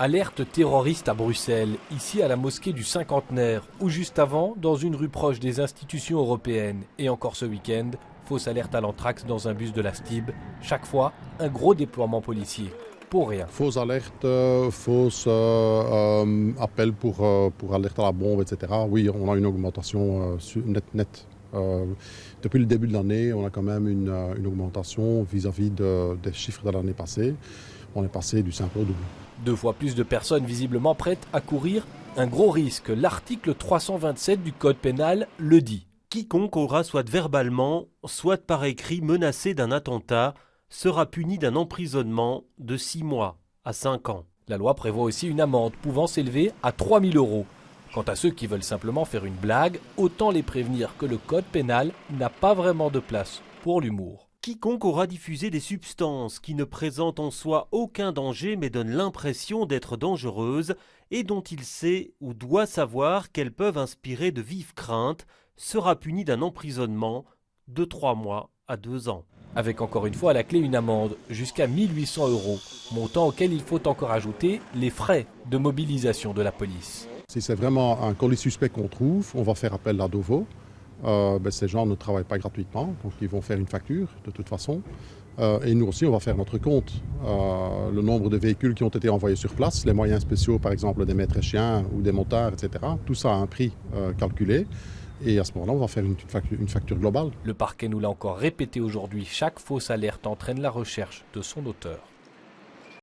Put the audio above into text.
Alerte terroriste à Bruxelles, ici à la mosquée du Cinquantenaire, ou juste avant, dans une rue proche des institutions européennes. Et encore ce week-end, fausse alerte à l'anthrax dans un bus de la STIB. Chaque fois, un gros déploiement policier. Pour rien. Fausse alerte, fausse appel pour alerte à la bombe, etc. Oui, on a une augmentation nette. Depuis le début de l'année, on a quand même une augmentation vis-à-vis des chiffres de l'année passée. On est passé du simple au double. 2 fois plus de personnes visiblement prêtes à courir un gros risque. L'article 327 du Code pénal le dit. Quiconque aura soit verbalement, soit par écrit menacé d'un attentat sera puni d'un emprisonnement de 6 mois à 5 ans. La loi prévoit aussi une amende pouvant s'élever à 3 000 €. Quant à ceux qui veulent simplement faire une blague, autant les prévenir que le Code pénal n'a pas vraiment de place pour l'humour. Quiconque aura diffusé des substances qui ne présentent en soi aucun danger mais donnent l'impression d'être dangereuses et dont il sait ou doit savoir qu'elles peuvent inspirer de vives craintes sera puni d'un emprisonnement de 3 mois à 2 ans. Avec encore une fois à la clé une amende jusqu'à 1 800 €, montant auquel il faut encore ajouter les frais de mobilisation de la police. Si c'est vraiment un colis suspect qu'on trouve, on va faire appel à Dovo. Ces gens ne travaillent pas gratuitement, donc ils vont faire une facture de toute façon. Et nous aussi, on va faire notre compte. Le nombre de véhicules qui ont été envoyés sur place, les moyens spéciaux, par exemple des maîtres chiens ou des motards, etc. Tout ça a un prix calculé. Et à ce moment-là, on va faire une facture globale. Le parquet nous l'a encore répété aujourd'hui, chaque fausse alerte entraîne la recherche de son auteur.